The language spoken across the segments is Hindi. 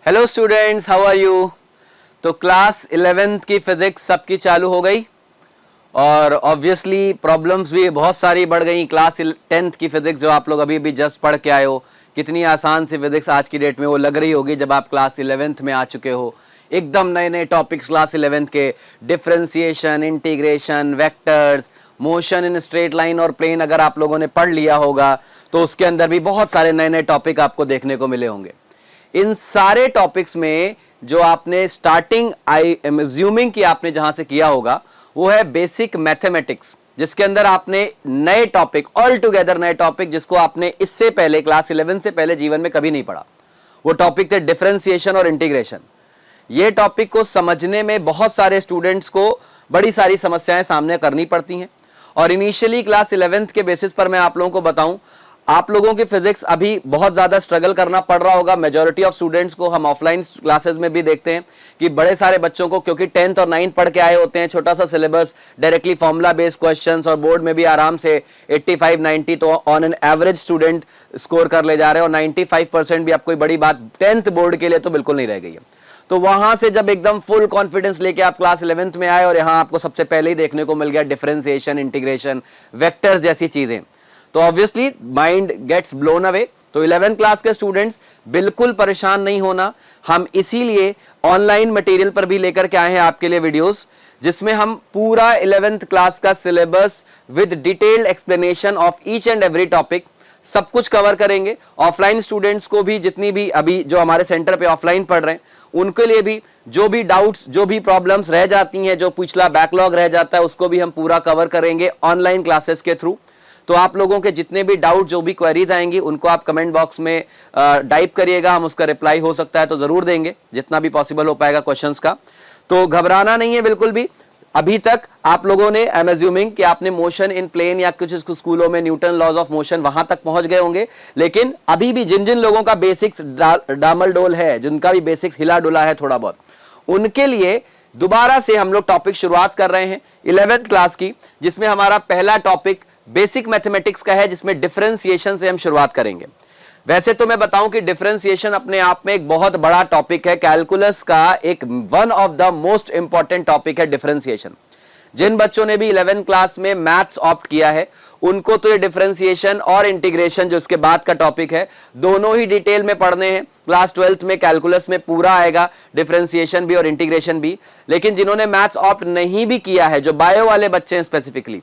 Hello students, how are you. तो क्लास 11th की फिजिक्स सबकी चालू हो गई और ऑब्वियसली प्रॉब्लम्स भी बहुत सारी बढ़ गई। क्लास 10th की फिजिक्स जो आप लोग अभी भी जस्ट पढ़ के आए हो, कितनी आसान सी फिजिक्स आज की डेट में वो लग रही होगी जब आप क्लास 11th में आ चुके हो। एकदम नए नए टॉपिक्स क्लास 11th के, differentiation, integration, vectors, motion in straight line और प्लेन अगर आप लोगों ने पढ़ लिया होगा तो उसके अंदर भी बहुत सारे नए नए टॉपिक आपको देखने को मिले होंगे। इन सारे टॉपिक्स में जो आपने स्टार्टिंग आई एम अज्यूमिंग कि आपने जहां से किया होगा वो है बेसिक मैथमेटिक्स, जिसके अंदर आपने नए टॉपिक, ऑल टुगेदर नए टॉपिक जिसको आपने इससे पहले क्लास 11 से पहले जीवन में कभी नहीं पढ़ा। वो टॉपिक थे डिफरेंशिएशन और इंटीग्रेशन। ये टॉपिक को समझने में बहुत सारे स्टूडेंट्स को बड़ी सारी समस्याएं सामने करनी पड़ती हैं और इनिशियली क्लास 11th के बेसिस पर मैं आप लोगों को बताऊं, आप लोगों की फिजिक्स अभी बहुत ज्यादा स्ट्रगल करना पड़ रहा होगा। मेजॉरिटी ऑफ स्टूडेंट्स को हम ऑफलाइन क्लासेस में भी देखते हैं कि बड़े सारे बच्चों को, क्योंकि 10th और 9th पढ़ के आए होते हैं, छोटा सा syllabus, directly formula based questions और बोर्ड में भी आराम से 85-90 तो on an average student score कर ले जा रहे हैं और 95% भी आप कोई बड़ी बात 10th बोर्ड के लिए तो बिल्कुल नहीं रह गई है। तो वहां से जब एकदम फुल कॉन्फिडेंस लेके आप क्लास 11th में आए और यहां आपको सबसे पहले ही देखने को मिल गया डिफरेंशिएशन, इंटीग्रेशन, वेक्टर्स जैसी चीजें, तो obviously mind gets blown away. तो 11th क्लास के स्टूडेंट्स बिल्कुल परेशान नहीं होना। हम इसीलिए ऑनलाइन मटेरियल पर भी लेकर के आए हैं आपके लिए वीडियोस, जिसमें हम पूरा 11th क्लास का syllabus with detailed explanation of each and every topic सब कुछ कवर करेंगे। ऑफलाइन स्टूडेंट्स को भी, जितनी भी अभी जो हमारे सेंटर पे ऑफलाइन पढ़ रहे हैं, उनके लिए भी जो भी डाउट्स, जो भी प्रॉब्लम्स रह जाती हैं, जो पिछला बैकलॉग रह जाता है, उसको भी हम पूरा कवर करेंगे ऑनलाइन क्लासेस के थ्रू। तो आप लोगों के जितने भी डाउट, जो भी क्वेरीज आएंगी, उनको आप कमेंट बॉक्स में टाइप करिएगा। हम उसका रिप्लाई हो सकता है तो जरूर देंगे, जितना भी पॉसिबल हो पाएगा क्वेश्चंस का। तो घबराना नहीं है बिल्कुल भी। अभी तक आप लोगों ने, आई एम अज्यूमिंग कि आपने मोशन इन प्लेन या कुछ स्कूलों में न्यूटन लॉज ऑफ मोशन वहां तक पहुंच गए होंगे, लेकिन अभी भी जिन जिन लोगों का बेसिक्स डामल डोल है, जिनका भी बेसिक्स हिला डुला है थोड़ा बहुत, उनके लिए दोबारा से हम लोग टॉपिक शुरुआत कर रहे हैं 11th क्लास की, जिसमें हमारा पहला टॉपिक बेसिक मैथमेटिक्स का है, जिसमें डिफरेंशिएशन से हम शुरुआत करेंगे। वैसे तो मैं बताऊं कि डिफरेंशिएशन अपने आप में एक बहुत बड़ा टॉपिक है। कैलकुलस का एक one of the most important topic है डिफरेंशिएशन। जिन बच्चों ने भी 11th क्लास में मैथ्स ऑप्ट किया है, उनको तो ये डिफरेंशिएशन और इंटीग्रेशन जो इसके बाद का टॉपिक है, दोनों ही डिटेल में पढ़ने हैं। क्लास 12th में कैलकुलस में पूरा आएगा, डिफरेंशिएशन भी और इंटीग्रेशन भी। लेकिन जिन्होंने मैथ्स ऑप्ट नहीं भी किया है, जो बायो वाले बच्चे हैं स्पेसिफिकली,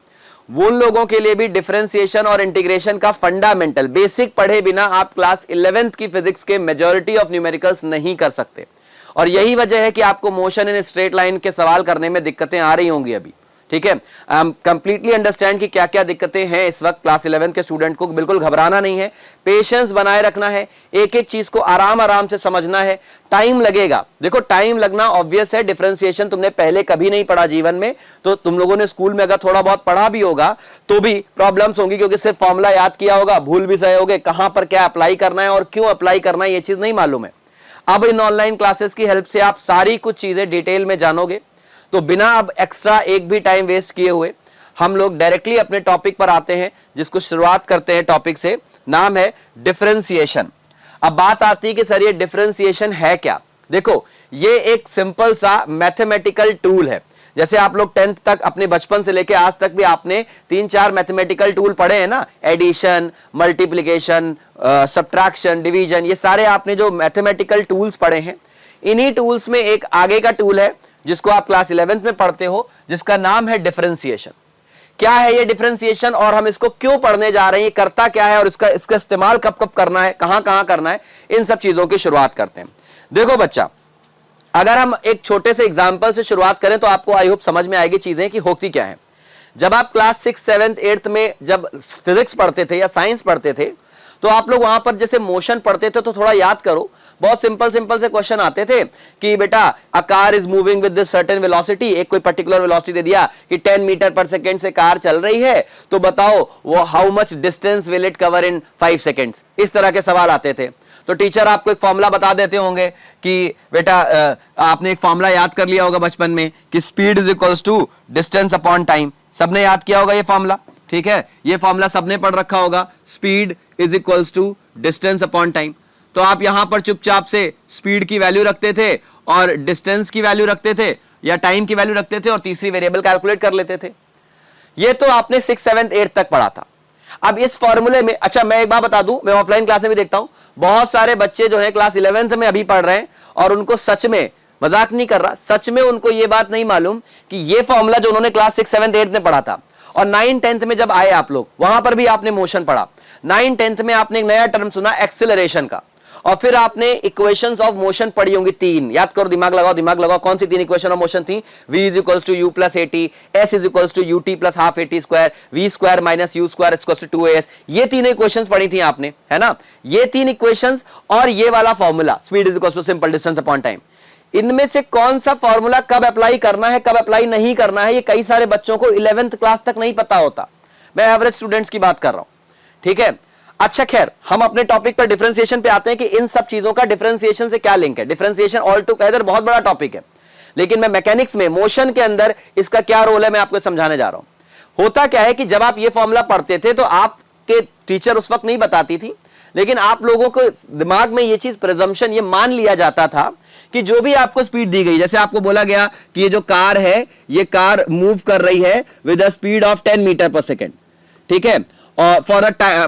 वो उन लोगों के लिए भी डिफरेंशिएशन और इंटीग्रेशन का फंडामेंटल बेसिक पढ़े बिना आप क्लास 11th की फिजिक्स के मेजॉरिटी ऑफ न्यूमेरिकल्स नहीं कर सकते। और यही वजह है कि आपको मोशन इन स्ट्रेट लाइन के सवाल करने में दिक्कतें आ रही होंगी अभी। ठीक है, कंप्लीटली अंडरस्टैंड कि क्या क्या दिक्कतें हैं इस वक्त क्लास 11 के स्टूडेंट को। बिल्कुल घबराना नहीं है, पेशेंस बनाए रखना है, एक एक चीज को आराम आराम से समझना है। टाइम लगेगा, देखो टाइम लगना ऑब्वियस है। डिफरेंशिएशन तुमने पहले कभी नहीं पढ़ा जीवन में, तो तुम लोगों ने स्कूल में अगर थोड़ा बहुत पढ़ा भी होगा तो भी प्रॉब्लम्स होंगी, क्योंकि सिर्फ फॉर्मूला याद किया होगा, भूल भी सहे होगे, कहां पर क्या अप्लाई करना है और क्यों अप्लाई करना है ये चीज नहीं मालूम है। अब इन ऑनलाइन क्लासेस की हेल्प से आप सारी कुछ चीजें डिटेल में जानोगे। तो बिना अब एक्स्ट्रा एक भी टाइम वेस्ट किए हुए हम लोग डायरेक्टली अपने टॉपिक पर आते हैं, जिसको शुरुआत करते हैं टॉपिक से। नाम है डिफरेंशिएशन। अब बात आती है कि सर ये डिफरेंशिएशन है क्या। देखो, ये एक सिंपल सा मैथमेटिकल टूल है। जैसे आप लोग 10th तक, अपने बचपन से लेके आज तक भी आपने 3-4 मैथमेटिकल टूल पढ़े हैं ना, एडिशन, मल्टीप्लिकेशन, सब्ट्रैक्शन, डिवीजन, ये सारे आपने जो मैथमेटिकल टूल्स पढ़े हैं, इन्हीं टूल्स में एक आगे का टूल है जिसको आप क्लास 11th में पढ़ते हो, जिसका नाम है डिफरेंशिएशन। क्या है ये डिफरेंशिएशन और हम इसको क्यों पढ़ने जा रहे हैं, ये करता क्या है और इसका इस्तेमाल कब कब करना है, कहां कहां करना है, इन सब चीजों की शुरुआत करते हैं। देखो बच्चा, अगर हम एक छोटे से एग्जाम्पल से शुरुआत करें तो आपको आई होप समझ में आएगी चीजें कि होती क्या है। जब आप क्लास 6, 7, 8 में जब फिजिक्स पढ़ते थे या साइंस पढ़ते थे, तो आप लोग वहां पर जैसे मोशन पढ़ते थे तो थोड़ा याद करो, बहुत सिंपल सिंपल से क्वेश्चन आते थे कि बेटा a car is moving with this certain velocity. एक कोई पर्टिकुलर वेलोसिटी दे दिया कि 10 मीटर पर सेकेंड से कार चल रही है, तो बताओ वो how much distance will it cover in 5 seconds. इस तरह के सवाल आते थे। तो टीचर आपको एक फॉर्मूला बता देते होंगे कि बेटा आपने एक फॉर्मूला याद कर लिया होगा बचपन में कि speed is equals to distance upon time. सबने याद किया होगा ये फॉर्मूला, ठीक है, ये फॉर्मूला सबने पढ़ रखा होगा, speed is equals to distance upon time. तो आप यहां पर चुपचाप से स्पीड की वैल्यू रखते थे और डिस्टेंस की वैल्यू रखते थे या टाइम की वैल्यू रखते थे और तीसरी वेरिएबल कैलकुलेट कर लेते थे। ये तो आपने 6th 7th 8th तक पढ़ा था। अब इस फॉर्मूले में, अच्छा मैं एक बात बता दूं, मैं ऑफलाइन क्लास में भी देखता हूं, बहुत सारे बच्चे जो है क्लास 11th में अभी पढ़ रहे हैं और उनको सच में, मजाक नहीं कर रहा, सच में उनको ये बात नहीं मालूम कि ये फॉर्मूला जो उन्होंने क्लास 6th 7th 8th में पढ़ा था और 9th 10th में जब आए आप लोग, वहां पर भी आपने मोशन पढ़ा। 9th 10th में आपने एक नया टर्म सुना एक्सेलरेशन का, और फिर आपने इक्वेशंस ऑफ मोशन पढ़ी होंगी 3। याद करो, दिमाग लगाओ, कौन सी 3 इक्वेशन ऑफ मोशन थी? v is equals to u plus a t, s is equals to u t plus half a t square, v square minus u square equals to 2as। ये 3 इक्वेशंस पढ़ी थी आपने, है ना? ये 3 इक्वेशंस और ये वाला formula speed is equals to simple distance upon time, इनमें से कौन सा फॉर्मूला कब अप्लाई करना है, कब अप्लाई नहीं करना है, ये कई सारे बच्चों को 11th क्लास तक नहीं पता होता। मैं एवरेज स्टूडेंट्स की बात कर रहा हूं, ठीक है? अच्छा खैर, हम अपने टॉपिक पर डिफरेंशिएशन पे आते हैं कि इन सब चीजों का डिफरेंशिएशन से क्या लिंक है। डिफरेंशिएशन ऑल टुगेदर बहुत बड़ा टॉपिक है, लेकिन मैं मैकेनिक्स में, मोशन के अंदर इसका क्या रोल है मैं आपको समझाने जा रहा हूं। होता क्या है कि जब आप ये फॉर्मूला पढ़ते थे तो आपके टीचर उस वक्त नहीं बताती थी, लेकिन आप लोगों को दिमाग में ये चीज प्रिजम्पशन, ये मान लिया जाता था कि जो भी आपको स्पीड दी गई, जैसे आपको बोला गया कि ये जो कार है, ये कार मूव कर रही है with a speed of 10 metre per second, ठीक है, और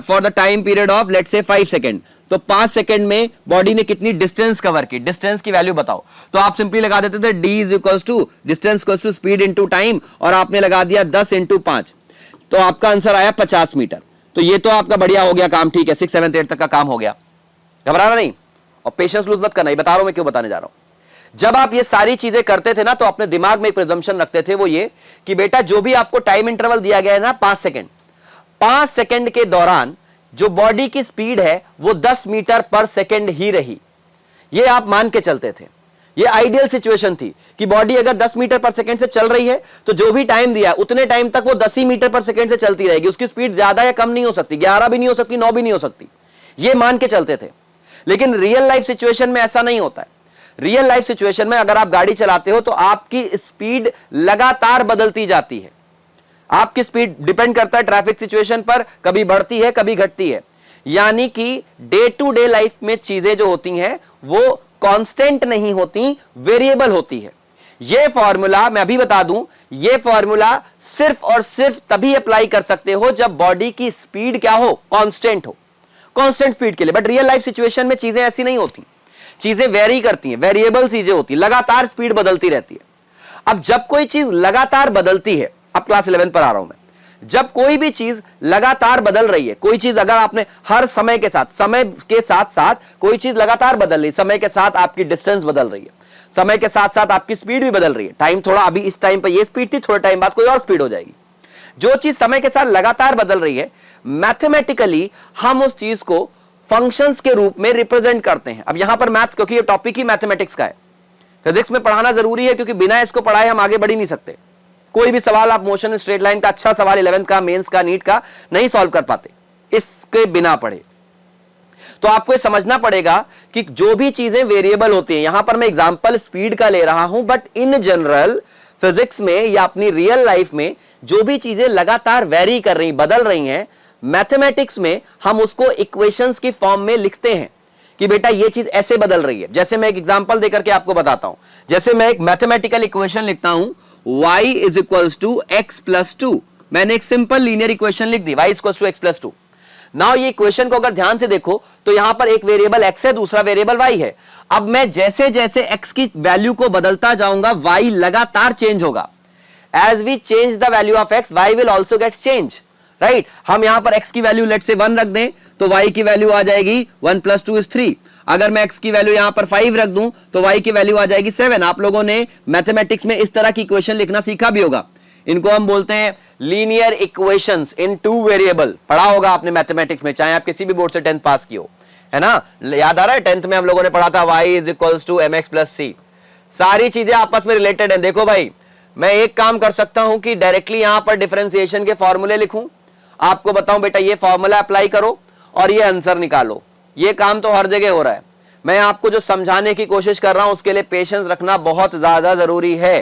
for the time period of let's say 5 second, तो 5 सेकेंड में बॉडी ने कितनी डिस्टेंस कवर की, डिस्टेंस की वैल्यू बताओ। तो आप सिंपली लगा देते थे d is equals to distance equals to speed into time, और आपने लगा दिया 10 × 5, तो आपका आंसर आया 50 मीटर। तो ये तो आपका बढ़िया हो गया काम, ठीक है, 6th 7th 8th तक का काम हो गया। घबराना नहीं और पेशेंस लूज मत करना, ये बता रहा हूं मैं क्यों बताने जा रहा हूं। जब आप ये सारी चीजें करते थे ना, तो अपने दिमाग में एक प्रिजम्पशन रखते थे, वो ये कि बेटा जो भी आपको टाइम इंटरवल दिया गया है ना 5 सेकेंड, 5 सेकेंड के दौरान जो बॉडी की स्पीड है वो 10 मीटर पर सेकेंड ही रही। ये आप मान के चलते थे। ये आइडियल सिचुएशन थी कि बॉडी अगर 10 मीटर पर सेकेंड से चल रही है तो जो भी टाइम दिया उतने टाइम तक वो 10 ही मीटर पर सेकेंड से चलती रहेगी। उसकी स्पीड ज्यादा या कम नहीं हो सकती, 11 भी नहीं हो सकती, 9 भी नहीं हो सकती। ये मान के चलते थे। लेकिन रियल लाइफ सिचुएशन में ऐसा नहीं होता है। रियल लाइफ सिचुएशन में अगर आप गाड़ी चलाते हो तो आपकी स्पीड लगातार बदलती जाती है। आपकी स्पीड डिपेंड करता है ट्रैफिक सिचुएशन पर, कभी बढ़ती है कभी घटती है। यानी कि डे टू डे लाइफ में चीजें जो होती हैं वो कांस्टेंट नहीं होती, वेरिएबल होती है। यह फॉर्मूला मैं अभी बता दूं, यह फॉर्मूला सिर्फ और सिर्फ तभी अप्लाई कर सकते हो जब बॉडी की स्पीड क्या हो, कांस्टेंट हो, कांस्टेंट स्पीड के लिए। बट रियल लाइफ सिचुएशन में चीजें ऐसी नहीं होती, चीजें वेरी करती हैं, वेरिएबल चीजें होती, लगातार स्पीड बदलती रहती है। अब जब कोई चीज लगातार बदलती है, अब क्लास 11 पर आ रहा हूं मैं, जब कोई भी चीज लगातार बदल रही है, कोई चीज अगर आपने हर समय के साथ साथ कोई चीज लगातार बदल रही है, समय के साथ आपकी डिस्टेंस बदल रही है, समय के साथ साथ आपकी स्पीड भी बदल रही है। टाइम थोड़ा, अभी इस टाइम पर ये स्पीड थी, थोड़े टाइम बाद कोई और स्पीड हो जाएगी। जो चीज समय के साथ लगातार बदल रही है, मैथमेटिकली हम उस चीज को फंक्शंस के रूप में रिप्रेजेंट करते हैं। अब यहां पर मैथ्स, क्योंकि ये टॉपिक ही मैथमेटिक्स का है, फिजिक्स में पढ़ाना जरूरी है, क्योंकि बिना इसको पढ़ाए हम आगे बढ़ ही नहीं सकते। कोई भी सवाल आप मोशन स्ट्रेट लाइन का, अच्छा सवाल 11th का, मेंस का, नीट का नहीं सॉल्व कर पाते इसके बिना पढ़े। तो आपको ये समझना पड़ेगा कि जो भी चीजें वेरिएबल होती हैं, यहां पर मैं एग्जांपल स्पीड का ले रहा हूं, बट इन जनरल फिजिक्स में या अपनी रियल लाइफ में जो भी चीजें लगातार वेरी कर रही, बदल रही हैं, मैथमेटिक्स में हम उसको इक्वेशंस की फॉर्म में लिखते हैं कि बेटा ये चीज ऐसे बदल रही है। जैसे मैं एक एग्जांपल देकर के आपको बताता हूं। जैसे मैं एक मैथमेटिकल इक्वेशन लिखता हूं, y is equals to x plus 2। मैंने एक सिंपल लीनियर इक्वेशन लिख दी, y equals to x plus 2। Now ये इक्वेशन को अगर ध्यान से देखो तो यहां पर एक वेरिएबल x है, दूसरा वेरिएबल y है। अब मैं जैसे जैसे x की वैल्यू को बदलता जाऊंगा, y लगातार चेंज होगा। As we change the value of x, y will also get change, right. हम यहां पर x की वैल्यू लेट से 1 रख दें तो y की वैल्यू आ जाएगी 1 + 2 = 3। अगर मैं x की वैल्यू यहां पर 5 रख दूं तो y की वैल्यू आ जाएगी 7। आप लोगों ने मैथमेटिक्स में इस तरह की इक्वेशन लिखना सीखा भी होगा। इनको हम बोलते हैं लीनियर इक्वेशंस इन 2 वेरिएबल। पढ़ा होगा आपने मैथमेटिक्स में, चाहे आप किसी भी बोर्ड से 10th पास की हो, है ना। याद आ रहा है 10th में हम लोगों ने पढ़ा था y = mx + c। सारी चीजें आपस में रिलेटेड है। देखो भाई, मैं एक काम कर सकता हूं कि डायरेक्टली यहां पर डिफरेंशिएशन के फॉर्मूले लिखूं, आपको बताऊं बेटा ये फॉर्मूला अप्लाई करो और ये आंसर निकालो। ये काम तो हर जगह हो रहा है। मैं आपको जो समझाने की कोशिश कर रहा हूं उसके लिए पेशेंस रखना बहुत ज्यादा जरूरी है।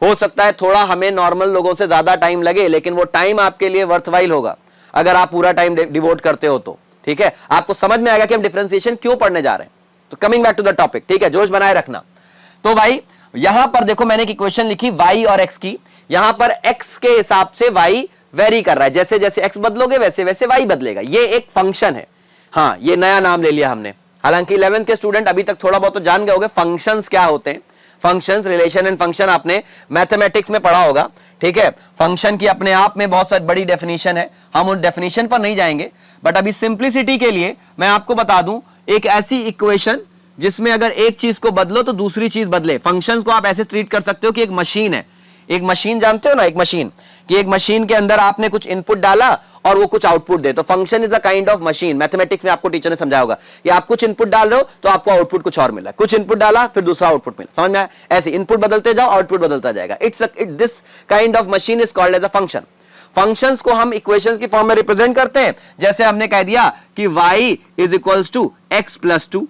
हो सकता है थोड़ा हमें नॉर्मल लोगों से ज्यादा टाइम लगे, लेकिन वो टाइम आपके लिए वर्थवाइल होगा अगर आप पूरा टाइम डिवोट करते हो तो, ठीक है, आपको समझ में आएगा कि हम डिफरेंशिएशन क्यों पढ़ने जा रहे हैं। तो coming back to the topic, ठीक है, जोश बनाए रखना। तो भाई यहां पर देखो मैंने एक इक्वेशन लिखी y और x की, यहां पर x के हिसाब से y वेरी कर रहा है, जैसे जैसे x बदलोगे वैसे वैसे y बदलेगा। ये एक फंक्शन है, हाँ ये नया नाम ले लिया हमने। हालांकि 11th के स्टूडेंट अभी तक थोड़ा बहुत तो जान गए होंगे फंक्शंस क्या होते हैं। फंक्शंस, रिलेशन एंड फंक्शन आपने मैथमेटिक्स में पढ़ा होगा, ठीक है। फंक्शन की अपने आप में बहुत सारी बड़ी डेफिनेशन है, हम उन डेफिनेशन पर नहीं जाएंगे, बट अभी सिंप्लिसिटी के लिए मैं आपको बता दूं एक ऐसी इक्वेशन जिसमें अगर एक चीज को बदलो तो दूसरी चीज बदले। फंक्शंस को आप ऐसे ट्रीट कर सकते हो कि एक मशीन है, एक मशीन जानते हो ना, एक मशीन, कि एक मशीन के अंदर आपने कुछ इनपुट डाला और वो कुछ आउटपुट दे, तो function is a kind of machine. Mathematics में आपको टीचर ने समझाया होगा कि आप कुछ इनपुट डाल रहे हो तो आपको आउटपुट कुछ और मिला, कुछ इनपुट डाला फिर दूसरा आउटपुट मिला, समझ में आया? ऐसे इनपुट बदलते जाओ, आउटपुट बदलता जाएगा। This kind of machine is called as a function. Functions को हम इक्वेशंस की फॉर्म में रिप्रेजेंट करते हैं, जैसे हमने कह दिया कि y is equals to x plus 2,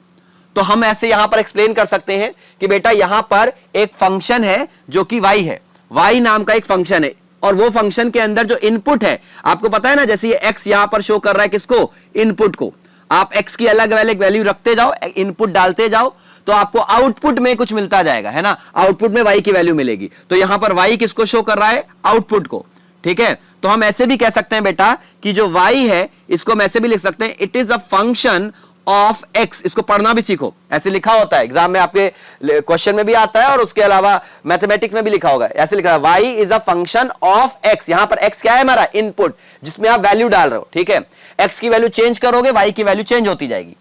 तो हम ऐसे यहां पर एक्सप्लेन कर सकते हैं कि बेटा यहां पर एक फंक्शन है जो कि y है, y नाम का एक फंक्शन है, और वो फंक्शन के अंदर जो इनपुट है आपको पता है ना, जैसे ये x यहां पर शो कर रहा है किसको, इनपुट को। आप x की अलग अलग वैल्यू रखते जाओ, इनपुट डालते जाओ, तो आपको आउटपुट में कुछ मिलता जाएगा, है ना, आउटपुट में y की वैल्यू मिलेगी। तो यहां पर y किसको शो कर रहा है, आउटपुट को, ठीक है। तो हम ऐसे भी कह सकते हैं बेटा कि जो y है इसको हम ऐसे भी लिख सकते हैं, it is a function of x। इसको पढ़ना भी सीखो, ऐसे लिखा होता है एग्जाम में, आपके क्वेश्चन में भी आता है और उसके अलावा मैथमेटिक्स में भी लिखा होगा, ऐसे लिखा है y is a function of x। यहां पर x क्या है, हमारा इनपुट, जिसमें आप वैल्यू डाल रहे हो, ठीक है। x की वैल्यू चेंज करोगे y की वैल्यू चेंज होती जाएगी,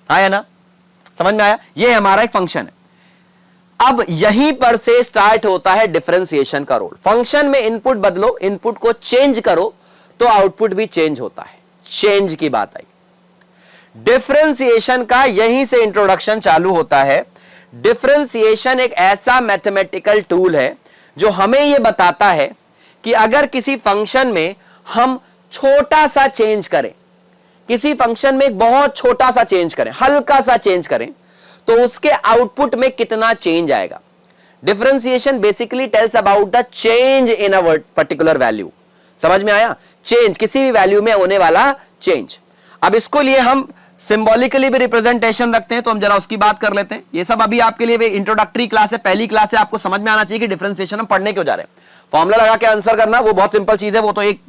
हाँ है ना, समझ में आया? ये हमारा एक फंक्शन है। अब यहीं पर से स्टार्ट होता है डिफरेंशिएशन का रोल। फंक्शन में इनपुट बदलो, इनपुट को चेंज करो तो आउटपुट भी चेंज होता है, चेंज की बात आई। डिफरेंशिएशन का यहीं से इंट्रोडक्शन चालू होता है। डिफरेंशिएशन एक ऐसा मैथमेटिकल टूल है जो हमें यह बताता है कि अगर किसी फंक्शन में हम छोटा सा चेंज करें, किसी फंक्शन में एक बहुत छोटा सा चेंज करें, हल्का सा चेंज करें, तो उसके आउटपुट में कितना चेंज आएगा। Differentiation basically tells about the change in a particular value. समझ में आया? चेंज, किसी भी वैल्यू में होने वाला चेंज। अब इसको लिए हम सिंबॉलिकली भी रिप्रेजेंटेशन रखते हैं, तो हम जरा उसकी बात कर लेते हैं। ये सब अभी आपके लिए इंट्रोडक्टरी क्लास है, पहली क्लास है, आपको समझ में आना चाहिए कि डिफरेंशिएशन हम पढ़ने क्यों जा रहे हैं। फॉर्मूला लगा के आंसर करना वो बहुत सिंपल चीज है, वो तो एक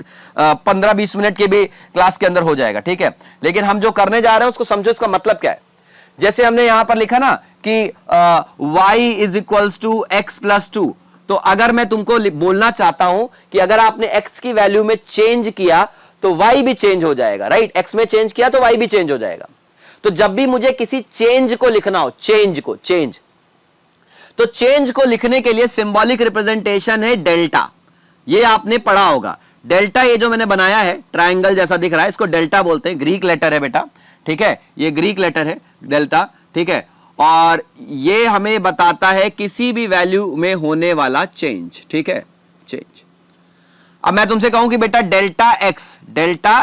15-20 मिनट के भी क्लास के अंदर हो जाएगा, ठीक है। लेकिन हम जो करने जा रहे हैं उसको समझो, इसका मतलब क्या है। जैसे हमने यहां पर लिखा ना कि y is equals to x plus 2, तो अगर मैं तुमको बोलना चाहता हूं कि अगर आपने x की वैल्यू में चेंज किया तो y भी चेंज हो जाएगा, राइट। x में चेंज किया तो y भी चेंज हो जाएगा। तो जब भी मुझे किसी चेंज को लिखना हो, चेंज तो चेंज को लिखने के लिए सिंबॉलिक रिप्रेजेंटेशन है डेल्टा। ये आपने पढ़ा होगा। डेल्टा, ये जो मैंने बनाया है ट्रायंगल जैसा दिख रहा है, इसको डेल्टा बोलते हैं, ग्रीक लेटर है बेटा, ठीक है, ये ग्रीक लेटर है डेल्टा, ठीक है। और ये हमें बताता है किसी भी वैल्यू में होने वाला चेंज, ठीक है, चेंज। अब मैं तुमसे कहूं कि बेटा डेल्टा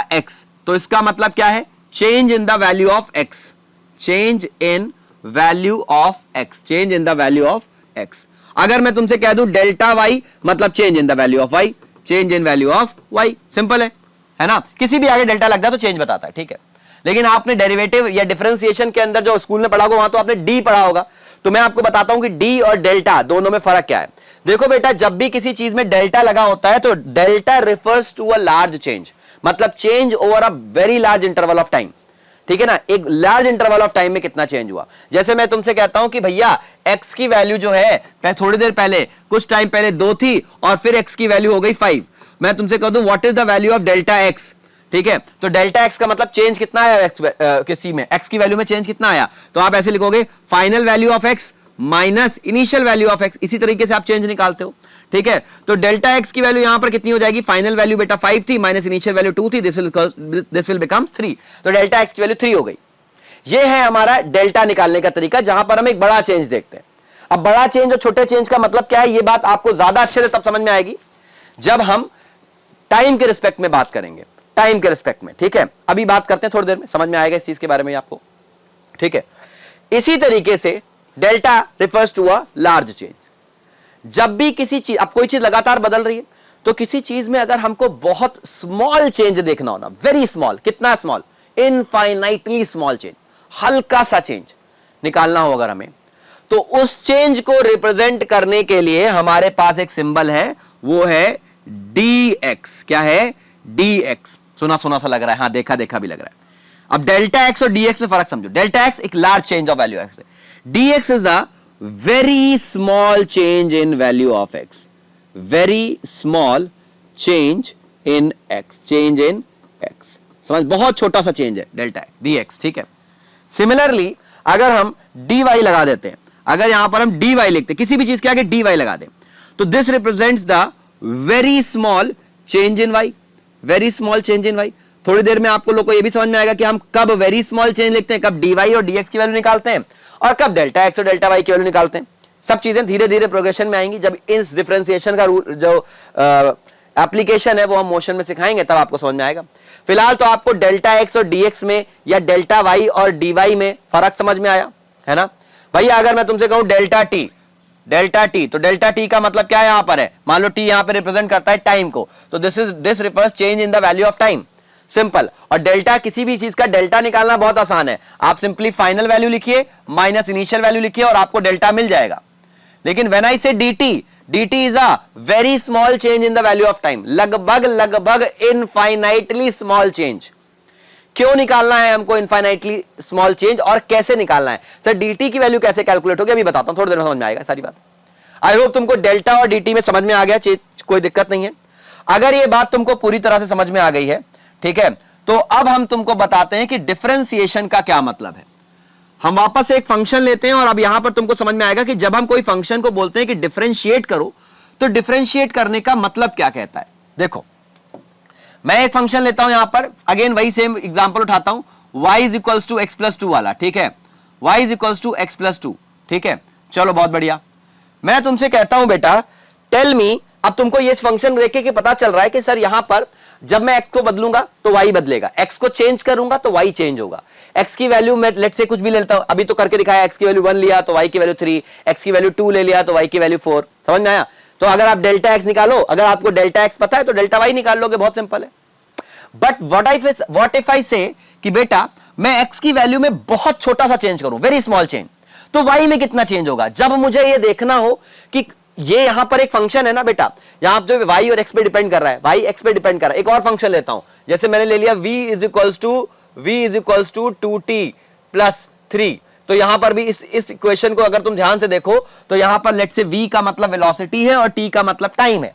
एक्स, तो इसका मतलब क्या है, change in the value of x, change in value of x, change in the value of x. अगर मैं तुमसे कह दूं डेल्टा वाई, मतलब change in the value of y, change in value of y, simple है ना। किसी भी आगे डेल्टा लग जाए तो चेंज बताता है, ठीक है। लेकिन आपने डेरिवेटिव या डिफरेंशिएशन के अंदर जो स्कूल में पढ़ा होगा वहां तो आपने डी पढ़ा होगा। तो मैं आपको बताता हूं कि डी और डेल्टा दोनों में फर्क क्या है। देखो बेटा, जब भी किसी चीज में डेल्टा लगा होता है तो delta refers to a large change, मतलब change over a very large interval of time, ठीक है ना। एक लार्ज इंटरवल ऑफ टाइम में कितना चेंज हुआ। जैसे मैं तुमसे कहता हूं कि भैया x की वैल्यू जो है थोड़ी देर पहले, कुछ टाइम पहले 2 थी और फिर x की वैल्यू हो गई 5। मैं तुमसे कह दूं what is the value of delta x, ठीक है। तो डेल्टा x का मतलब चेंज कितना आया किसी में, x की वैल्यू में चेंज कितना आया। तो आप ऐसे लिखोगे final value of x minus initial value of x, इसी तरीके से आप चेंज निकालते हो, ठीक है। तो डेल्टा x की वैल्यू यहां पर कितनी हो जाएगी, फाइनल वैल्यू बेटा 5 थी माइनस इनिशियल वैल्यू 2 थी, दिस विल बिकम 3, तो डेल्टा x की वैल्यू 3 हो गई। ये है हमारा डेल्टा निकालने का तरीका, जहां पर हम एक बड़ा चेंज देखते हैं। अब बड़ा चेंज और छोटे चेंज का मतलब क्या है, ये बात आपको ज्यादा अच्छे से तब समझ में आएगी जब हम टाइम के रिस्पेक्ट में बात करेंगे, टाइम के रिस्पेक्ट में, ठीक है। अभी बात करते हैं, थोड़ी देर में समझ में आएगा इस चीज के बारे में आपको, ठीक है। इसी तरीके से delta refers to a large change. जब भी किसी चीज, अब कोई चीज लगातार बदल रही है, तो किसी चीज में अगर हमको बहुत स्मॉल चेंज देखना हो ना, वेरी स्मॉल, कितना स्मॉल, इनफाइनाइटली स्मॉल चेंज, हल्का सा चेंज निकालना हो अगर हमें, तो उस चेंज को रिप्रेजेंट करने के लिए हमारे पास एक सिंबल है, वो है dx। क्या है? dx। सुना सुना सा लग रहा है, हाँ देखा देखा भी लग रहा है। अब डेल्टा एक्स और dx में फर्क समझो। डेल्टा एक्स एक large change of value x है, dx is a very small change in value of x, very small change in x, change in x, समझ, बहुत छोटा सा चेंज है डेल्टा dx, ठीक है। सिमिलरली अगर हम dy लगा देते हैं, अगर यहां पर हम dy लिखते, किसी भी चीज के आगे dy लगा दें, तो this represents the very small change in y, very small change in y। थोड़ी देर में आपको लोगों को यह भी समझ में आएगा कि हम कब वेरी स्मॉल चेंज लिखते हैं, कब dy और dx की वैल्यू निकालते हैं, और कब डेल्टा x और डेल्टा y की वैल्यू निकालते हैं। सब चीजें धीरे धीरे प्रोग्रेशन में आएंगी, जब इस डिफरेंशिएशन का रूल जो एप्लीकेशन है वो हम मोशन में सिखाएंगे तब आपको समझ में आएगा। फिलहाल तो आपको डेल्टा x और dx में या डेल्टा y और dy में फर्क समझ में आया है ना भैया। अगर मैं तुमसे कहूं डेल्टा t, तो डेल्टा t का मतलब क्या यहां पर है, मान लो t यहां पर रिप्रेजेंट करता है टाइम को, तो this refers change in the value of time, simple. और डेल्टा, किसी भी चीज का डेल्टा निकालना बहुत आसान है, आप सिंपली फाइनल वैल्यू लिखिए माइनस इनिशियल वैल्यू लिखिए और आपको डेल्टा मिल जाएगा। लेकिन व्हेन आई से dt is a very small change in the value of time, लगभग इनफाइनाइटली स्मॉल चेंज। क्यों निकालना है हमको इनफाइनाइटली स्मॉल चेंज और कैसे निकालना है? सर dt की वैल्यू कैसे कैलकुलेट होगी अभी बताता हूं, थोड़ी देर में समझ में आएगा सारी बात। आई होप तुमको डेल्टा और dt में समझ में आ गया, कोई दिक्कत नहीं है। अगर ये बात तुमको पूरी तरह से समझ में आ गई है, ठीक है, तो अब हम तुमको बताते हैं कि डिफरेंशिएशन का क्या मतलब है। हम वापस से एक फंक्शन लेते हैं और अब यहां पर तुमको समझ में आएगा कि जब हम कोई फंक्शन को बोलते हैं कि डिफरेंशिएट करो, तो डिफरेंशिएट करने का मतलब क्या कहता है। देखो मैं एक फंक्शन लेता हूं यहां पर, अगेन वही सेम एग्जांपल उठाता हूं, y is equals to x plus 2 वाला, ठीक है, y is equals to x plus 2, ठीक है। चलो बहुत बढ़िया, मैं तुमसे कहता हूं बेटा टेल मी, अब तुमको ये फंक्शन देख के पता चल रहा है कि सर यहां पर जब मैं x को बदलूंगा तो y बदलेगा, x को चेंज करूंगा तो y चेंज होगा। x की वैल्यू मैं लेट से कुछ भी लेता हूं, अभी तो करके दिखाया, x की वैल्यू 1 लिया तो y की वैल्यू 3, x की वैल्यू 2 ले लिया तो y की वैल्यू 4, समझ में आया। तो अगर आप डेल्टा x निकालो, अगर आपको डेल्टा x पता है तो डेल्टा y निकाल लोगे, बहुत सिंपल है। बट व्हाट इफ आई से कि बेटा मैं x की वैल्यू में बहुत छोटा सा चेंज करूं, वेरी स्मॉल चेंज, तो y में कितना चेंज होगा। जब मुझे ये देखना हो कि ये यहां पर एक फंक्शन है ना बेटा, यहां जो y और x पे डिपेंड कर रहा है, y x पे डिपेंड कर रहा है। एक और फंक्शन लेता हूं, जैसे मैंने ले लिया v is equals to 2t plus 3, तो यहां पर भी इस इक्वेशन को अगर तुम ध्यान से देखो तो यहां पर लेट से v का मतलब वेलोसिटी है और t का मतलब टाइम है।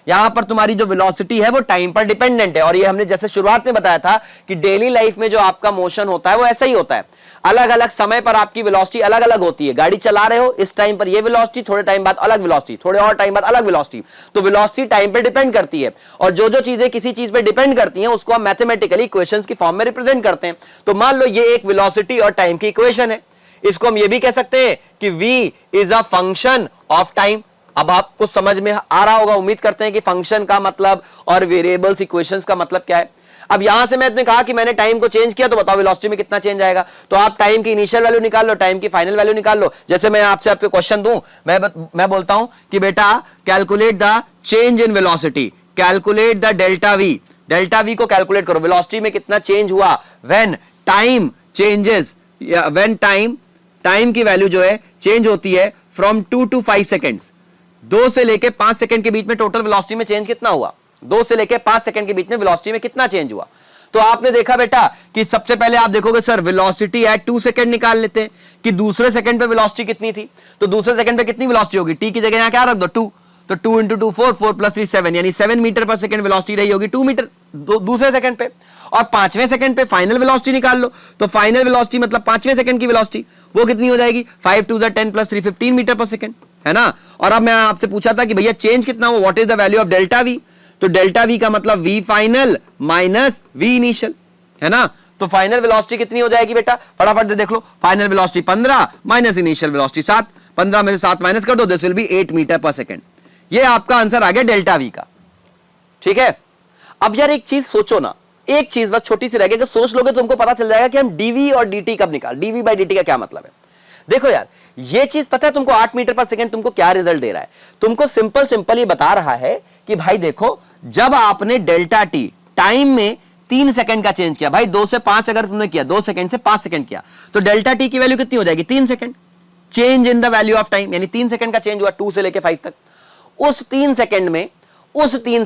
यहां पर तुम्हारी जो वेलोसिटी है वो टाइम पर डिपेंडेंट है, और ये हमने जैसे शुरुआत में बताया था कि डेली लाइफ में जो आपका मोशन होता है वो ऐसा ही होता है, अलग अलग समय पर आपकी वेलोसिटी अलग अलग होती है। गाड़ी चला रहे हो, इस टाइम पर ये वेलोसिटी, थोड़े टाइम बाद अलग वेलोसिटी, थोड़े और टाइम बाद अलग वेलोसिटी, तो वेलोसिटी टाइम पे डिपेंड करती है। और जो जो चीजें किसी चीज पे डिपेंड करती हैं उसको हम मैथमेटिकली इक्वेशंस की फॉर्म में रिप्रेजेंट करते हैं। तो मान लो ये एक वेलोसिटी और टाइम की इक्वेशन है, इसको हम ये भी कह सकते हैं कि v is a function of time. अब आपको समझ में आ रहा होगा, उम्मीद करते हैं कि फंक्शन का मतलब और वेरिएबल्स इक्वेशंस का मतलब क्या है। अब यहां से मैंने कहा कि मैंने टाइम को चेंज किया, तो बताओ वेलोसिटी में कितना चेंज आएगा। तो आप टाइम की इनिशियल वैल्यू निकाल लो, टाइम की फाइनल वैल्यू निकाल लो। जैसे मैं आपसे आपको क्वेश्चन दूं, मैं बोलता हूं कि बेटा calculate the change in velocity, calculate the delta we, delta we को कैलकुलेट करो, वेलोसिटी में कितना चेंज हुआ when time changes, when time की वैल्यू जो है चेंज होती है फ्रॉम 2 to 5 सेकेंड्स, 2 से लेके 5 सेकंड के बीच में टोटल वेलोसिटी में चेंज कितना हुआ, 2 से लेके 5 सेकंड के बीच में वेलोसिटी में कितना चेंज हुआ। तो आपने देखा बेटा कि सबसे पहले आप देखोगे सर वेलोसिटी एट 2 सेकंड निकाल लेते हैं कि दूसरे सेकंड पे वेलोसिटी कितनी थी, तो दूसरे सेकंड पे कितनी वेलोसिटी होगी, टी की जगह यहां क्या रख दो 2, तो 2 into 2 4, 4 plus 3 7, यानी 7 मीटर पर सेकंड वेलोसिटी रही होगी 2 मीटर दूसरे सेकंड पे। और 5वें सेकंड पे फाइनल वेलोसिटी निकाल लो, तो फाइनल वेलोसिटी मतलब 5वें सेकंड की वेलोसिटी वो कितनी हो जाएगी, 5 2 10 plus 3 15 मीटर पर सेकंड, है ना। और अब मैं आपसे पूछा था कि भैया चेंज कितना हुआ, what is the value of delta v, तो डेल्टा वी का मतलब v final minus v initial, है ना। तो फाइनल वेलोसिटी कितनी हो जाएगी बेटा, फटाफट से देख लो, final velocity 15 minus initial velocity 7, 15 में से 7 माइनस कर दो, this will be 8 metre per second. ये आपका आंसर आ गया डेल्टा वी का, ठीक है। अब यार एक चीज सोचो ना, एक चीज बस छोटी सी रह गई, कि सोच लोगे तो तुमको पता चल जाएगा कि हम डीवी और डीटी कब निकाल, डीवी बाई डीटी का क्या मतलब है। देखो यार ये चीज पता है तुमको 8 मीटर पर सेकंड तुमको क्या रिजल्ट दे रहा है, तुमको सिंपल ये बता रहा है कि भाई देखो जब आपने डेल्टा टी टाइम में 3 सेकंड का चेंज किया भाई, 2 से 5 अगर तुमने किया, 2 सेकंड से 5 सेकंड किया, तो डेल्टा टी की वैल्यू कितनी हो जाएगी? 3 second. Change in the value of time, यानी 3 सेकंड का चेंज हुआ 2 से लेके 5 तक। उस 3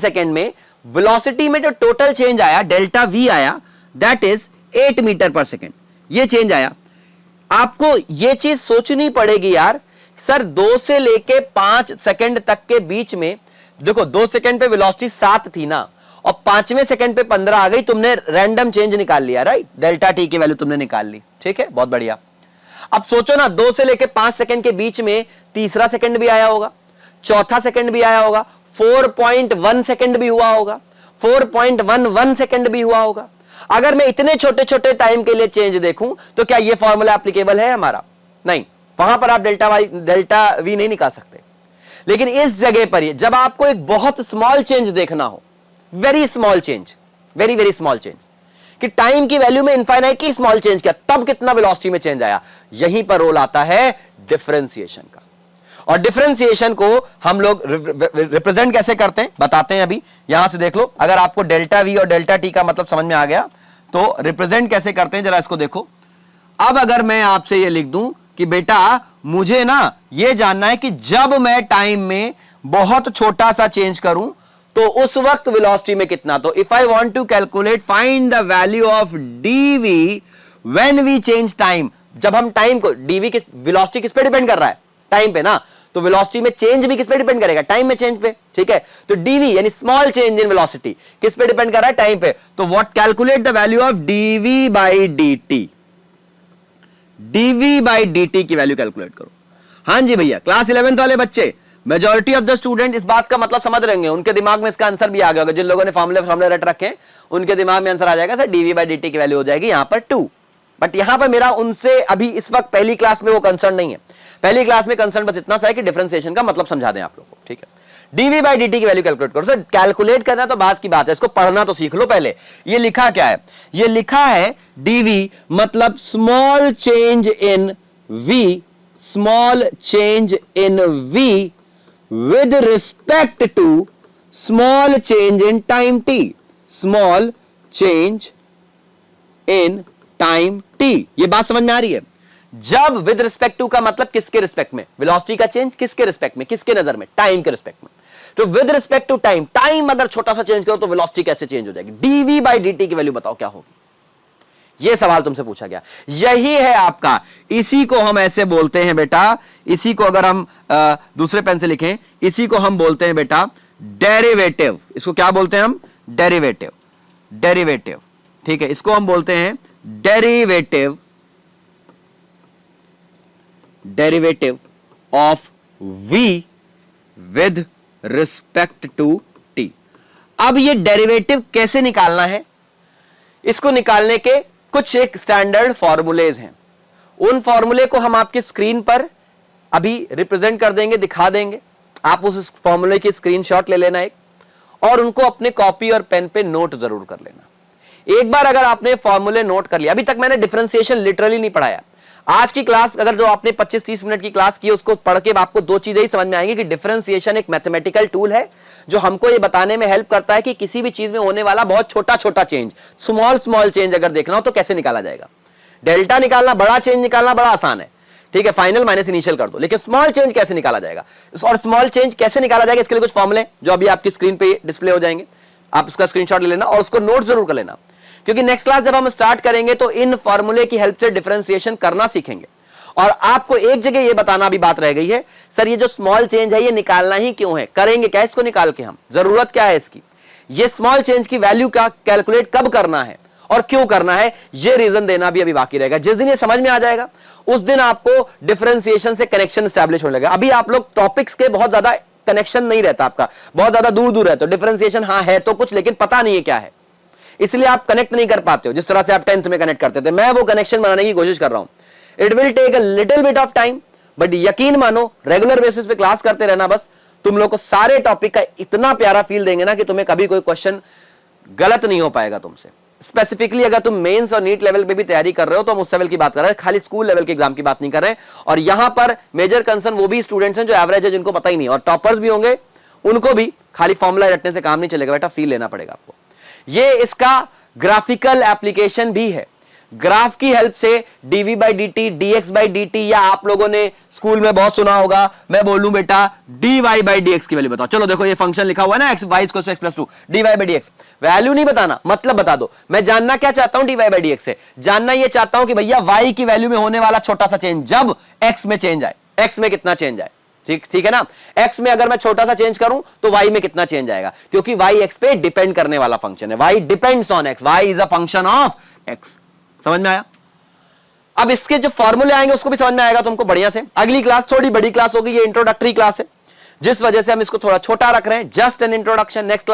सेकंड में वेलोसिटी में जो टोटल चेंज आया, डेल्टा वी आया, that is 8 metre per second. ये चेंज आया। आपको ये चीज सोचनी पड़ेगी यार, सर 2 से लेके 5 सेकंड तक के बीच में, देखो 2 सेकंड पे वेलोसिटी 7 थी ना, और 5वें सेकंड पे 15 आ गई, तुमने रैंडम चेंज निकाल लिया, राइट? डेल्टा टी की वैल्यू तुमने निकाल ली, ठीक है, बहुत बढ़िया। अब सोचो ना, 2 से लेके 5 सेकंड के बीच में तीसरा सेकंड भी आया होगा, चौथा सेकंड भी आया होगा, 4.1 सेकंड भी हुआ होगा, 4.11 सेकंड भी हुआ होगा। अगर मैं इतने छोटे छोटे टाइम के लिए चेंज देखूं तो क्या यह फॉर्मूला एप्लीकेबल है हमारा? नहीं, वहां पर आप डेल्टा वी नहीं निकाल सकते। लेकिन इस जगह पर जब आपको एक बहुत स्मॉल चेंज देखना हो, very small change, very very small change, कि टाइम की वैल्यू में इनफाइनाइटली स्मॉल चेंज किया, तब कितना वेलोसिटी में चेंज आया, यहीं पर रोल आता है डिफरेंशिएशन का। और डिफरेंशिएशन को हम लोग रिप्रेजेंट कैसे करते हैं बताते हैं। अभी यहां से देख लो, अगर आपको डेल्टा वी और डेल्टा टी का मतलब समझ में आ गया तो रिप्रेजेंट कैसे करते हैं जरा इसको देखो। अब अगर मैं आपसे ये लिख दूं कि बेटा मुझे ना ये जानना है कि जब मैं टाइम में बहुत छोटा सा चेंज करूं तो उस वक्त वेलोसिटी में कितना, तो if I want to calculate find the value of dv when we change time, जब हम टाइम को, डीवी किस, वेलोसिटी किस पे डिपेंड कर रहा है? टाइम पे ना, तो वेलोसिटी में चेंज भी किस पे डिपेंड करेगा? टाइम में चेंज पे, ठीक है। तो डीवी यानी स्मॉल चेंज इन वेलोसिटी किस पे डिपेंड कर रहा है? टाइम पे। तो what, calculate the value of dv by dt, dv by dt की वैल्यू कैलकुलेट करो। हां जी भैया, क्लास 11th वाले बच्चे, मेजॉरिटी ऑफ द स्टूडेंट इस बात का मतलब समझ रहेंगे, उनके दिमाग में इसका आंसर भी आ गया होगा। जिन लोगों ने फॉर्मूले रट रखे हैं उनके दिमाग में आंसर आ जाएगा, सर डीवी बाई dt की वैल्यू हो जाएगी यहां पर 2। बट यहां पर मेरा उनसे अभी इस वक्त पहली क्लास में वो कंसर्न नहीं है। पहली क्लास में कंसर्न बस इतना सा है कि डिफरेंशिएशन का मतलब समझा दें आप लोगों को, ठीक है। डीवी बाई dt की वैल्यू कैलकुलेट करो। सर कैलकुलेट करना तो बात की बात है, इसको पढ़ना तो सीख लो पहले। ये लिखा क्या है? ये लिखा है डीवी मतलब small change in v, small change in v with respect to small change in time t, small change in time t। ये बात समझ में आ रही है? जब with respect to का मतलब किसके रिस्पेक्ट में? वेलोसिटी का चेंज किसके रिस्पेक्ट में, किसके नजर में? टाइम के रिस्पेक्ट में। तो with respect to time, time अगर छोटा सा चेंज करो तो वेलोसिटी कैसे चेंज हो जाएगी? dv by dt की वैल्यू बताओ क्या होगी? यह सवाल तुमसे पूछा गया, यही है आपका। इसी को हम ऐसे बोलते हैं बेटा, इसी को अगर हम दूसरे पेन से लिखें, इसी को हम बोलते हैं बेटा डेरिवेटिव। इसको क्या बोलते हैं हम? डेरिवेटिव, डेरिवेटिव, ठीक है। इसको हम बोलते हैं derivative, derivative of v with respect to t। अब ये डेरिवेटिव कैसे निकालना है? इसको निकालने के कुछ एक स्टैंडर्ड फॉर्मूलेज हैं। उन फॉर्मूले को हम आपकी स्क्रीन पर अभी रिप्रेजेंट कर देंगे, दिखा देंगे। आप उस फॉर्मूले की स्क्रीनशॉट ले लेना एक, और उनको अपने कॉपी और पेन पे नोट जरूर कर लेना। एक बार अगर आपने फॉर्मूले नोट कर लिया, अभी तक मैंने डिफरेंशिएशन लिटरली नहीं पढ़ाया। आज की क्लास अगर जो आपने 25-30 मिनट की क्लास की उसको पढ़ के आपको दो चीजें ही समझ में आएंगी कि डिफरेंशिएशन एक मैथमेटिकल टूल है जो हमको ये बताने में हेल्प करता है कि किसी भी चीज में होने वाला बहुत छोटा छोटा चेंज, स्मॉल स्मॉल चेंज अगर देखना हो तो कैसे निकाला जाएगा। डेल्टा निकालना, बड़ा चेंज निकालना बड़ा आसान है, ठीक है, फाइनल माइनस इनिशियल कर दो। लेकिन स्मॉल चेंज कैसे निकाला जाएगा, और स्मॉल चेंज कैसे निकाला जाएगा इसके लिए कुछ फॉर्मूले जो अभी आपकी स्क्रीन पे डिस्प्ले हो जाएंगे। आप उसका स्क्रीनशॉट ले लेना और उसको नोट जरूर कर लेना, क्योंकि नेक्स्ट क्लास जब हम स्टार्ट करेंगे तो इन फॉर्मूले की हेल्प से डिफरेंशिएशन करना सीखेंगे। और आपको एक जगह ये बताना भी बात रह गई है, सर ये जो स्मॉल चेंज है ये निकालना ही क्यों है, करेंगे क्या इसको निकाल के हम, जरूरत क्या है इसकी, ये स्मॉल चेंज की वैल्यू का कैलकुलेट कब करना है और क्यों करना है, ये रीजन देना भी अभी बाकी रहेगा। जिस दिन ये समझ में आ जाएगा उस दिन आपको डिफरेंशिएशन से कनेक्शन स्टैब्लिश होने लगेगा। अभी आप लोग टॉपिक्स के बहुत ज्यादा कनेक्शन नहीं रहता, आपका बहुत ज्यादा दूर दूर रहता है। डिफरेंशिएशन हाँ है तो कुछ, लेकिन पता नहीं है क्या है, इसलिए आप कनेक्ट नहीं कर पाते हो जिस तरह से आप 10th में कनेक्ट करते थे। मैं वो कनेक्शन बनाने की कोशिश कर रहा हूं। It will take a little bit of time, but यकीन मानो रेगुलर बेसिस पे क्लास करते रहना, बस तुम लोग को सारे टॉपिक का इतना प्यारा फील देंगे ना कि तुम्हें कभी कोई क्वेश्चन गलत नहीं हो पाएगा तुमसे। स्पेसिफिकली अगर तुम मेंस और नीट लेवल पे भी तैयारी कर रहे हो तो हम उस लेवल की बात कर रहे हैं, खाली स्कूल लेवल के एग्जाम की बात नहीं कर रहे हैं। और यहां पर मेजर कंसर्न वो भी स्टूडेंट्स हैं जो एवरेज है, जिनको पता ही नहीं, और टॉपर्स भी होंगे, उनको भी खाली फॉर्मूला रटने से काम नहीं चलेगा बेटा, फील लेना पड़ेगा आपको। ये इसका ग्राफिकल एप्लीकेशन भी है। ग्राफ की हेल्प से dv by D T, dx by D T, या आप लोगों ने स्कूल में बहुत सुना होगा, मैं बोलूं बेटा dy बाई dx की वैल्यू बताओ। चलो देखो ये फंक्शन लिखा हुआ है ना, x y equal to x plus 2, dy by dx। Value नहीं बताना, मतलब बता दो। मैं जानना क्या चाहता हूं dy बाई dx से? जानना ये चाहता हूं कि भैया y की वैल्यू में होने वाला छोटा सा चेंज जब x में चेंज आए, x में कितना चेंज आए। ठीक है ना। x में अगर मैं छोटा सा चेंज करूं तो y में कितना चेंज आएगा, क्योंकि y x पे डिपेंड करने वाला फंक्शन है। y depends on x, y is a function of x। समझ में आया? अब इसके जो फॉर्मूले आएंगे उसको भी समझ में आएगा तुमको बढ़िया से। अगली क्लास थोड़ी बड़ी क्लास होगी, ये इंट्रोडक्टरी क्लास है, जिस वजह से हम इसको थोड़ा छोटा रख रहे हैं, just an introduction. Next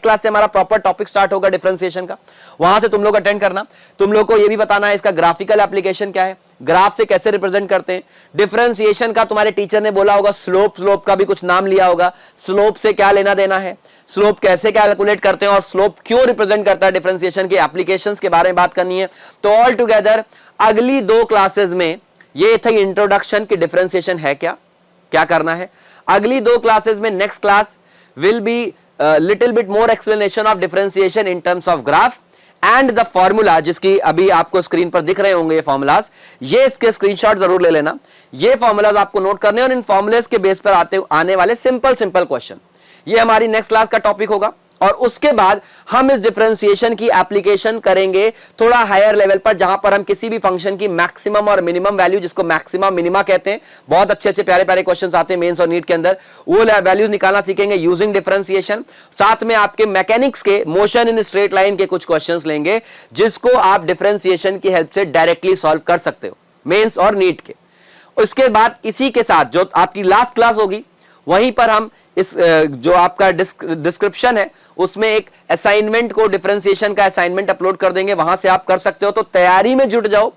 class से हमारा प्रॉपर टॉपिक स्टार्ट होगा डिफरेंशिएशन का, वहां से तुम लोग अटेंड करना। तुम लोग को ये भी बताना है इसका ग्राफिकल एप्लीकेशन क्या है, ग्राफ से कैसे रिप्रेजेंट करते हैं। डिफरेंशिएशन का तुम्हारे टीचर ने बोला होगा, स्लोप का भी कुछ नाम लिया होगा, स्लोप से क्या लेना देना है, स्लोप कैसे कैलकुलेट करते हैं और स्लोप क्यों रिप्रेजेंट करता है, डिफरेंशिएशन के एप्लीकेशंस के बारे में बात करनी है। तो ऑल टुगेदर अगली 2 क्लासेस में ये थी इंट्रोडक्शन की डिफरेंशिएशन है क्या करना है। अगली 2 क्लासेस में next class will be little bit more explanation of differentiation in terms of graph and the formula, जिसकी अभी आपको स्क्रीन पर दिख रहे होंगे ये फॉर्मूलाज, ये इसके स्क्रीनशॉट जरूर ले लेना। ये फॉर्मूलाज आपको नोट करने और इन फॉर्मूलेज के बेस पर आने वाले सिंपल क्वेश्चन, ये हमारी नेक्स्ट क्लास का टॉपिक होगा। और उसके बाद हम इस डिफरेंशिएशन की एप्लीकेशन करेंगे थोड़ा हायर लेवल पर, जहां पर हम किसी भी फंक्शन की मैक्सिमम और मिनिमम वैल्यू, जिसको मैक्सिमा मिनिमा कहते हैं, बहुत अच्छे प्यारे क्वेश्चंस आते हैं मेंस और नीट के अंदर, वो वैल्यूज निकालना सीखेंगे यूजिंग डिफरेंशिएशन। साथ में आपके मैकेनिक्स के मोशन इन स्ट्रेट लाइन के कुछ क्वेश्चंस लेंगे, जिसको आप डिफरेंशिएशन की हेल्प से डायरेक्टली सॉल्व कर सकते हो मेंस और नीट के। उसके बाद इसी के साथ जो आपकी लास्ट क्लास होगी, वहीं पर हम इस जो आपका डिस्क्रिप्शन है उसमें एक असाइनमेंट को, डिफरेंशिएशन का असाइनमेंट अपलोड कर देंगे, वहां से आप कर सकते हो। तो तैयारी में जुट जाओ,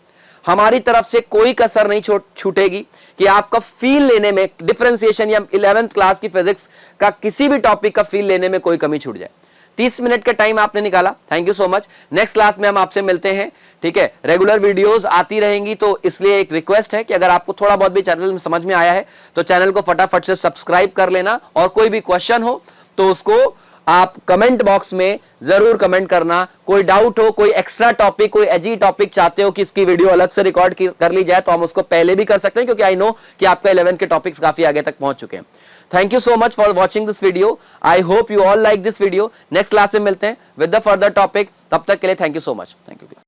हमारी तरफ से कोई कसर नहीं छूटेगी कि आपका फील लेने में, डिफरेंशिएशन या 11th क्लास की फिजिक्स का किसी भी टॉपिक का फील लेने में कोई कमी छूट जाए। 30 मिनट का टाइम आपने निकाला, thank you so much. Next class में हम आपसे मिलते हैं, ठीक है। रेगुलर वीडियोस आती रहेंगी, तो इसलिए एक रिक्वेस्ट है कि अगर आपको थोड़ा बहुत भी चैनल में समझ में आया है तो चैनल को फटाफट से सब्सक्राइब कर लेना, और कोई भी क्वेश्चन हो तो उसको आप कमेंट बॉक्स में जरूर कमेंट करना। कोई डाउट हो, कोई एक्स्ट्रा टॉपिक, कोई एजी टॉपिक चाहते हो कि इसकी वीडियो अलग से रिकॉर्ड कर ली जाए, तो हम उसको पहले भी कर सकते हैं, क्योंकि आई नो कि आपका 11 के टॉपिक्स काफी आगे तक पहुंच चुके हैं। Thank you so much for watching this video. I hope you all like this video. Next class में मिलते हैं विद द फर्दर टॉपिक। तब तक के लिए thank you so much. Thank you.